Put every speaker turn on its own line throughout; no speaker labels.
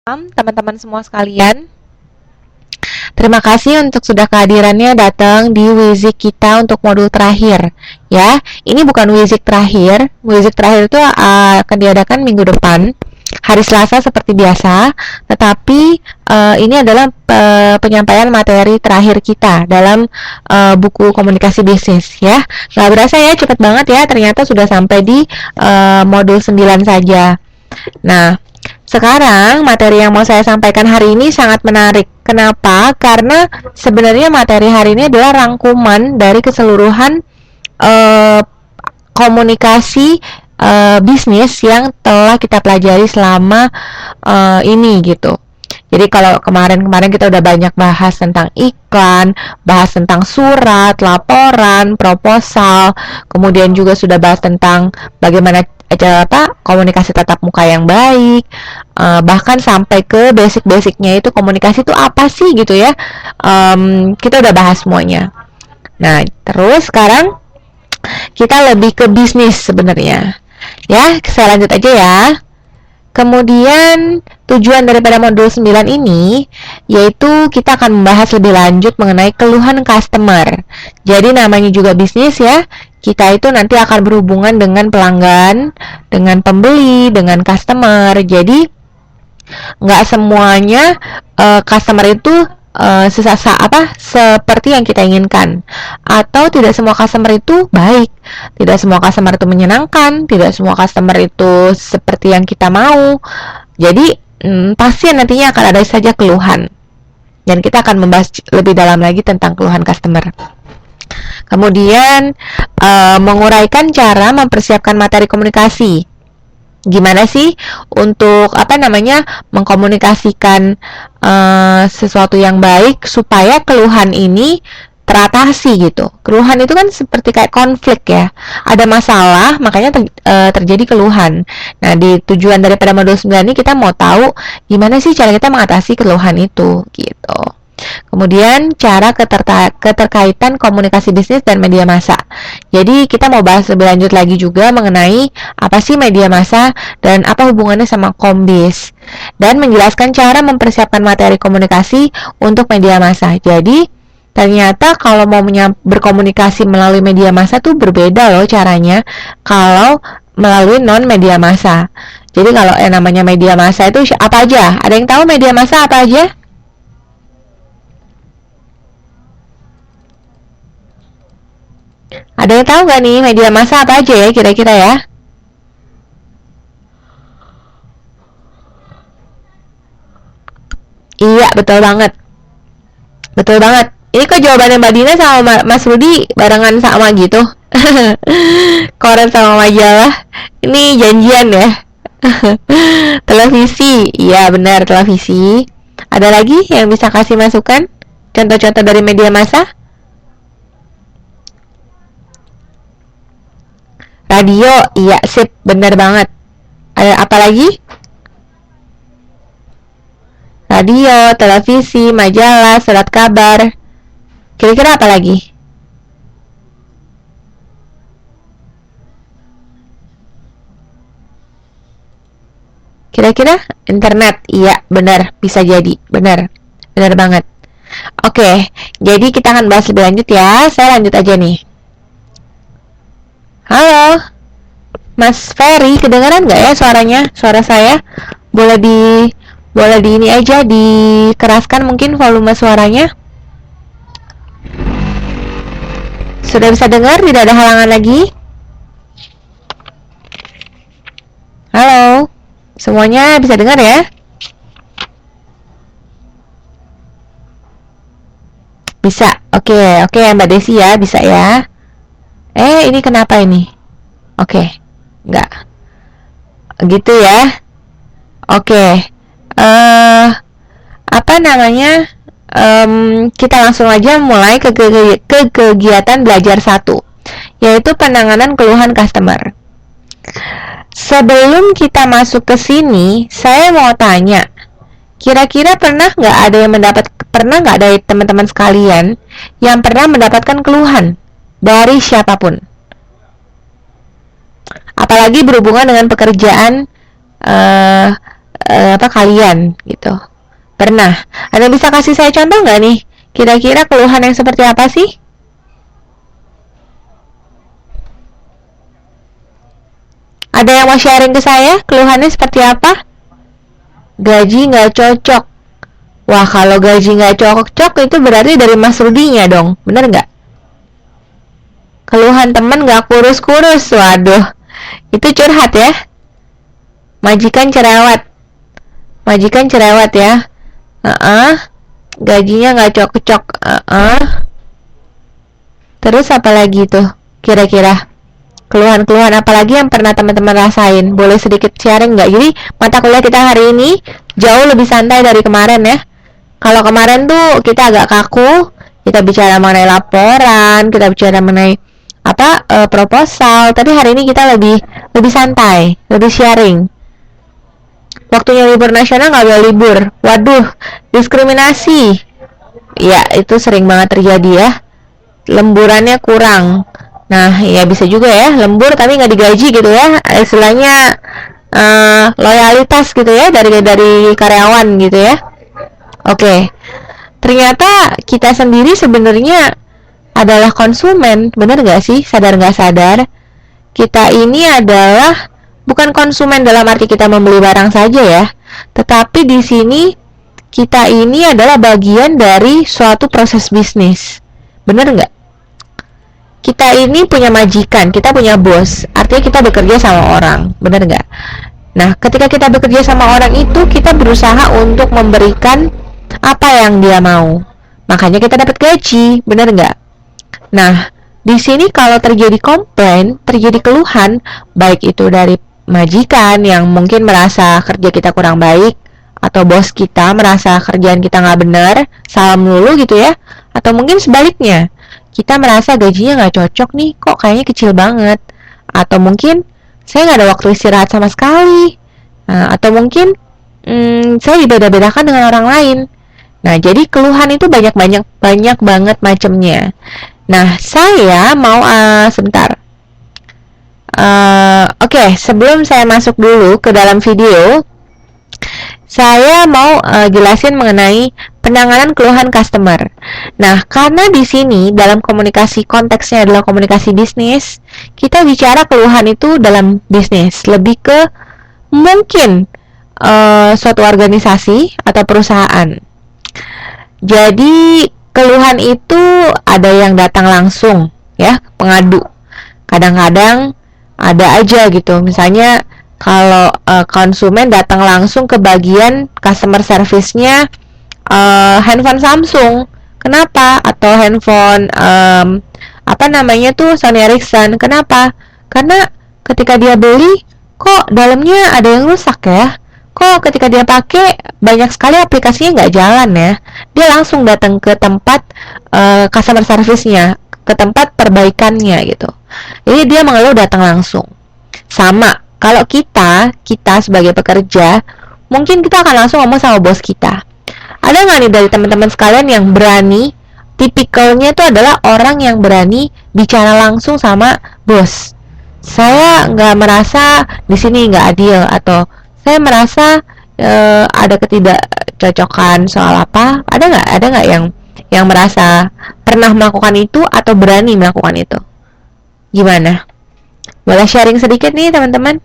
Teman-teman semua sekalian. Terima kasih untuk sudah kehadirannya datang di Wizik kita untuk modul terakhir. Ya, ini bukan Wizik terakhir. Wizik terakhir itu akan diadakan minggu depan, hari Selasa seperti biasa. Tetapi ini adalah penyampaian materi terakhir kita dalam buku komunikasi bisnis. Ya, nggak berasa ya, cepet banget ya. Ternyata sudah sampai di modul 9 saja. Nah, sekarang materi yang mau saya sampaikan hari ini sangat menarik. Kenapa? Karena sebenarnya materi hari ini adalah rangkuman dari keseluruhan komunikasi bisnis yang telah kita pelajari selama ini gitu. Jadi kalau kemarin-kemarin kita udah banyak bahas tentang iklan, bahas tentang surat, laporan, proposal, kemudian juga sudah bahas tentang bagaimana komunikasi tatap muka yang baik, bahkan sampai ke basic-basicnya itu komunikasi itu apa sih gitu ya. Kita udah bahas semuanya. Nah, terus sekarang kita lebih ke bisnis sebenarnya. Ya, saya lanjut aja ya. Kemudian tujuan daripada modul 9 ini yaitu kita akan membahas lebih lanjut mengenai keluhan customer. Jadi namanya juga bisnis ya. Kita itu nanti akan berhubungan dengan pelanggan, dengan pembeli, dengan customer. Jadi nggak semuanya customer itu seperti yang kita inginkan, atau tidak semua customer itu baik, tidak semua customer itu menyenangkan, tidak semua customer itu seperti yang kita mau. Jadi pasti nantinya akan ada saja keluhan, dan kita akan membahas lebih dalam lagi tentang keluhan customer. Kemudian menguraikan cara mempersiapkan materi komunikasi. Gimana sih untuk mengkomunikasikan sesuatu yang baik supaya keluhan ini teratasi gitu. Keluhan itu kan seperti kayak konflik ya. Ada masalah, makanya terjadi keluhan. Nah, di tujuan daripada modul 9 ini kita mau tahu gimana sih cara kita mengatasi keluhan itu gitu. Kemudian cara keterkaitan komunikasi bisnis dan media massa. Jadi kita mau bahas lebih lanjut lagi juga mengenai apa sih media massa dan apa hubungannya sama kombis, dan menjelaskan cara mempersiapkan materi komunikasi untuk media massa. Jadi ternyata kalau mau berkomunikasi melalui media massa tuh berbeda loh caranya kalau melalui non media massa. Jadi kalau namanya media massa itu apa aja? Ada yang tahu media massa apa aja? Ada yang tahu nggak nih media massa apa aja ya kira-kira ya? Iya, betul banget. Betul banget. Ini kok jawabannya Mbak Dina sama Mas Rudi barengan sama gitu? Koran sama majalah. Ini janjian ya? Televisi. Iya, benar, televisi. Ada lagi yang bisa kasih masukan? Contoh-contoh dari media massa? Radio, iya sip, bener banget. Ada apa lagi? Radio, televisi, majalah, surat kabar. Kira-kira apa lagi? Kira-kira internet, iya benar, bisa jadi, benar, benar banget. Oke, jadi kita akan bahas lebih lanjut ya. Saya lanjut aja nih. Halo, Mas Ferry, kedengaran nggak ya suaranya? Suara saya boleh di ini aja, dikeraskan mungkin volume suaranya. Sudah bisa dengar? Tidak ada halangan lagi? Halo, semuanya bisa dengar ya? Bisa. Oke, Mbak Desi ya, bisa ya. Ini kenapa ini? Oke, enggak. Gitu ya. Oke. Apa namanya? Kita langsung aja mulai ke kegiatan belajar 1, yaitu penanganan keluhan customer. Sebelum kita masuk ke sini, saya mau tanya, kira-kira pernah nggak dari teman-teman sekalian yang pernah mendapatkan keluhan dari siapapun? Apalagi berhubungan dengan pekerjaan apa kalian gitu. Pernah? Ada bisa kasih saya contoh nggak nih? Kira-kira keluhan yang seperti apa sih? Ada yang mau sharing ke saya? Keluhannya seperti apa? Gaji nggak cocok. Wah, kalau gaji nggak cocok itu berarti dari Mas Rudinya dong. Bener nggak? Keluhan temen nggak kurus-kurus. Waduh, itu curhat ya. Majikan cerewet. Majikan cerewet ya. Gajinya nggak cocok. Terus apa lagi tuh? Kira-kira keluhan-keluhan apa lagi yang pernah teman-teman rasain? Boleh sedikit sharing nggak? Jadi mata kuliah kita hari ini jauh lebih santai dari kemarin ya. Kalau kemarin tuh kita agak kaku, kita bicara mengenai laporan, kita bicara mengenai proposal. Tapi hari ini kita lebih lebih santai, lebih sharing. Waktunya libur nasional nggak boleh libur. Waduh, diskriminasi. Ya, itu sering banget terjadi ya. Lemburannya kurang. Nah, ya bisa juga ya, lembur tapi nggak digaji gitu ya. Istilahnya loyalitas gitu ya dari karyawan gitu ya. Oke. Ternyata kita sendiri sebenarnya adalah konsumen, bener nggak sih? Sadar nggak sadar? Kita ini adalah bukan konsumen dalam arti kita membeli barang saja ya, tetapi di sini kita ini adalah bagian dari suatu proses bisnis. Bener nggak? Kita ini punya majikan, kita punya bos, artinya kita bekerja sama orang, bener nggak? Nah, ketika kita bekerja sama orang itu, kita berusaha untuk memberikan apa yang dia mau. Makanya kita dapat gaji, bener nggak? Nah, di sini kalau terjadi komplain, terjadi keluhan, baik itu dari majikan yang mungkin merasa kerja kita kurang baik, atau bos kita merasa kerjaan kita nggak benar, salah melulu gitu ya, atau mungkin sebaliknya, kita merasa gajinya nggak cocok nih, kok kayaknya kecil banget, atau mungkin saya nggak ada waktu istirahat sama sekali, atau mungkin saya dibeda-bedakan dengan orang lain. Nah, jadi keluhan itu banyak banget macamnya. Nah, saya mau sebentar. Oke, sebelum saya masuk dulu ke dalam video, saya mau jelasin mengenai penanganan keluhan customer. Nah, karena di sini dalam komunikasi konteksnya adalah komunikasi bisnis, kita bicara keluhan itu dalam bisnis, lebih ke mungkin suatu organisasi atau perusahaan. Jadi keluhan itu ada yang datang langsung ya, pengadu. Kadang-kadang ada aja gitu. Misalnya kalau konsumen datang langsung ke bagian customer service-nya handphone Samsung. Kenapa? Atau handphone Sony Ericsson. Kenapa? Karena ketika dia beli kok dalamnya ada yang rusak ya. Kok ketika dia pakai banyak sekali aplikasinya nggak jalan ya. Dia langsung datang ke tempat customer service-nya, ke tempat perbaikannya gitu. Jadi dia mengeluh datang langsung. Sama, kalau kita sebagai pekerja, mungkin kita akan langsung ngomong sama bos kita. Ada nggak nih dari teman-teman sekalian yang berani, tipikalnya itu adalah orang yang berani bicara langsung sama bos. Saya nggak merasa di sini nggak adil, atau saya merasa ada ketidakcocokan soal apa. Ada nggak yang merasa pernah melakukan itu atau berani melakukan itu? Gimana? Boleh sharing sedikit nih teman-teman?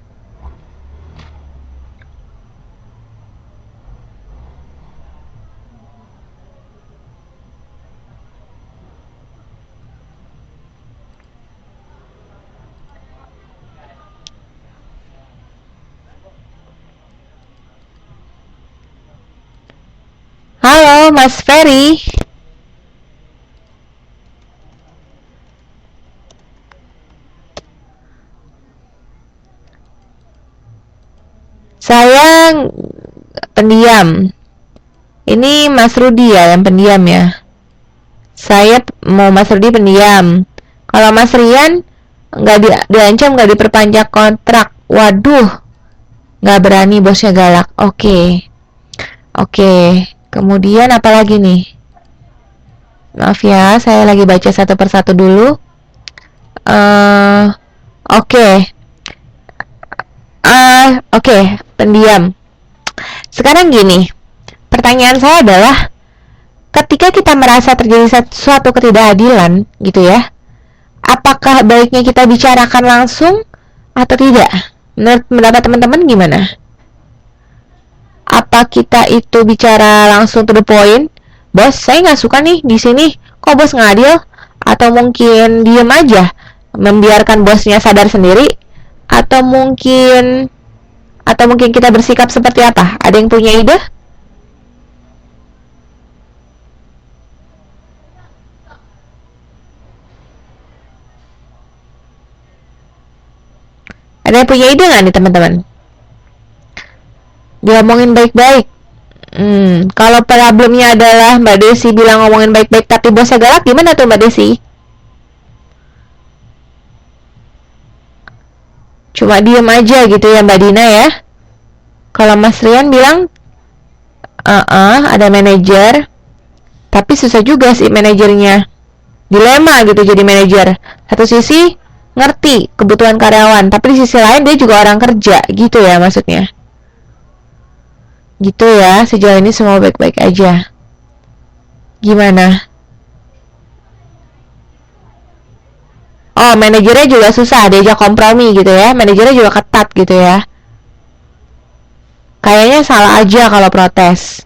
Halo Mas Ferry. Saya pendiam. Ini Mas Rudi ya yang pendiam ya. Saya mau Mas Rudi pendiam. Kalau Mas Rian nggak diancam nggak diperpanjang kontrak. Waduh, nggak berani bosnya galak. Oke. Kemudian apa lagi nih? Maaf ya, saya lagi baca satu persatu dulu. Oke, pendiam. Sekarang gini, pertanyaan saya adalah, ketika kita merasa terjadi suatu ketidakadilan gitu ya, apakah baiknya kita bicarakan langsung atau tidak? Menurut pendapat teman-teman gimana? Apa kita itu bicara langsung to the point? Bos, saya nggak suka nih di sini. Kok bos nggak adil? Atau mungkin diem aja, membiarkan bosnya sadar sendiri? Atau mungkin kita bersikap seperti apa? Ada yang punya ide? Ada yang punya ide nggak nih teman-teman? Diomongin baik-baik. Kalau problemnya adalah Mbak Desi bilang ngomongin baik-baik tapi bosnya galak, gimana tuh Mbak Desi? Cuma diem aja gitu ya Mbak Dina ya. Kalau Mas Rian bilang, ada manajer, tapi susah juga sih manajernya. Dilema gitu jadi manajer. Satu sisi ngerti kebutuhan karyawan, tapi di sisi lain dia juga orang kerja, gitu ya maksudnya. Gitu ya, sejauh ini semua baik-baik aja. Gimana? Oh, manajernya juga susah diajak kompromi gitu ya. Manajernya juga ketat gitu ya. Kayaknya salah aja kalau protes.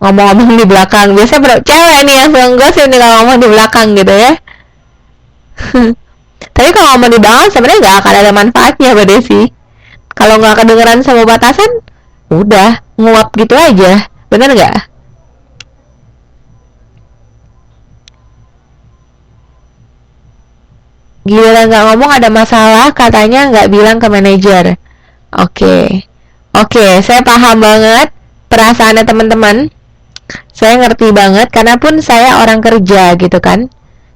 Ngomong-ngomong di belakang. Biasanya cewek nih yang suka gosip nih kalau ngomong di belakang gitu ya. Tapi kalau ngomong di belakang sebenarnya nggak akan ada manfaatnya Mbak Desi. Kalau nggak kedengeran sama batasan, udah nguap gitu aja. Bener nggak? Giliran nggak ngomong ada masalah, katanya nggak bilang ke manajer. Oke. Oke, saya paham banget perasaannya teman-teman. Saya ngerti banget, karena pun saya orang kerja gitu kan.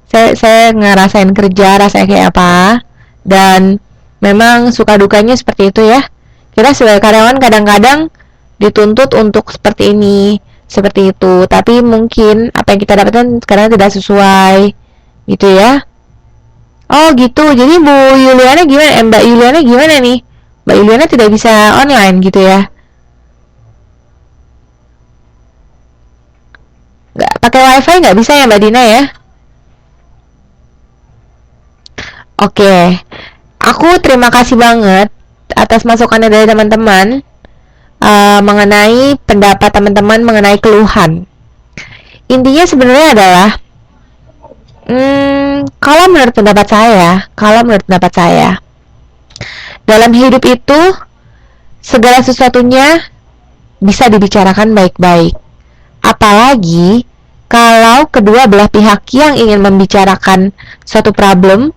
Saya ngerasain kerja, rasanya kayak apa. Dan memang suka dukanya seperti itu ya. Kita sebagai karyawan kadang-kadang dituntut untuk seperti ini, seperti itu. Tapi mungkin apa yang kita dapatkan sekarang tidak sesuai, gitu ya. Oh gitu, jadi Bu Yuliana gimana? Mbak Yuliana gimana nih? Mbak Yuliana tidak bisa online gitu ya? Nggak pakai wifi nggak bisa ya Mbak Dina ya? Oke, aku terima kasih banget atas masukannya dari teman-teman mengenai pendapat teman-teman mengenai keluhan. Intinya sebenarnya adalah, kalau menurut pendapat saya, dalam hidup itu segala sesuatunya bisa dibicarakan baik-baik. Apalagi kalau kedua belah pihak yang ingin membicarakan suatu problem,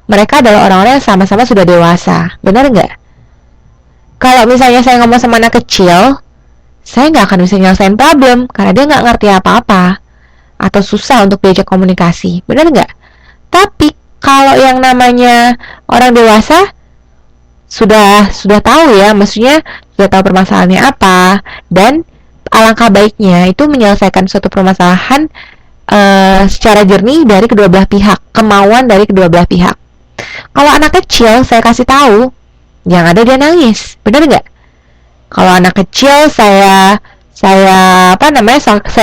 mereka adalah orang-orang yang sama-sama sudah dewasa. Benar nggak? Kalau misalnya saya ngomong sama anak kecil, saya nggak akan bisa nyelesain problem karena dia nggak ngerti apa-apa atau susah untuk diajak komunikasi. Benar nggak? Tapi kalau yang namanya orang dewasa sudah tahu ya, maksudnya sudah tahu permasalahannya apa, dan alangkah baiknya itu menyelesaikan suatu permasalahan secara jernih dari kedua belah pihak, kemauan dari kedua belah pihak. Kalau anak kecil saya kasih tahu, yang ada dia nangis, bener nggak? Kalau anak kecil saya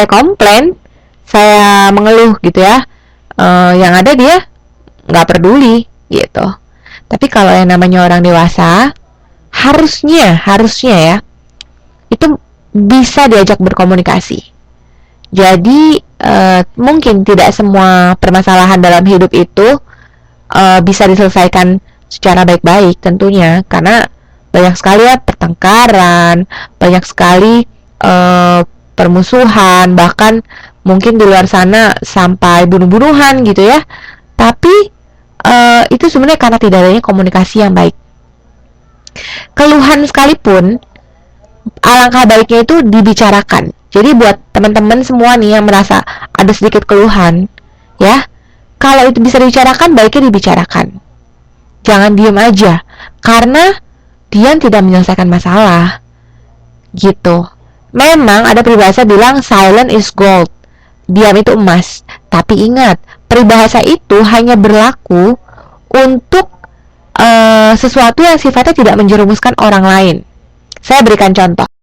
komplain, saya mengeluh gitu ya, yang ada dia nggak peduli gitu. Tapi kalau yang namanya orang dewasa, harusnya ya itu bisa diajak berkomunikasi. Jadi mungkin tidak semua permasalahan dalam hidup itu bisa diselesaikan secara baik-baik tentunya, karena banyak sekali ya pertengkaran, banyak sekali permusuhan, bahkan mungkin di luar sana sampai bunuh-bunuhan gitu ya. Tapi itu sebenarnya karena tidak adanya komunikasi yang baik. Keluhan sekalipun, alangkah baiknya itu dibicarakan. Jadi buat teman-teman semua nih yang merasa ada sedikit keluhan, ya, kalau itu bisa dibicarakan, baiknya dibicarakan. Jangan diem aja, karena diam tidak menyelesaikan masalah. Gitu. Memang ada peribahasa bilang silent is gold. Diam itu emas. Tapi ingat, peribahasa itu hanya berlaku untuk sesuatu yang sifatnya tidak menjerumuskan orang lain. Saya berikan contoh.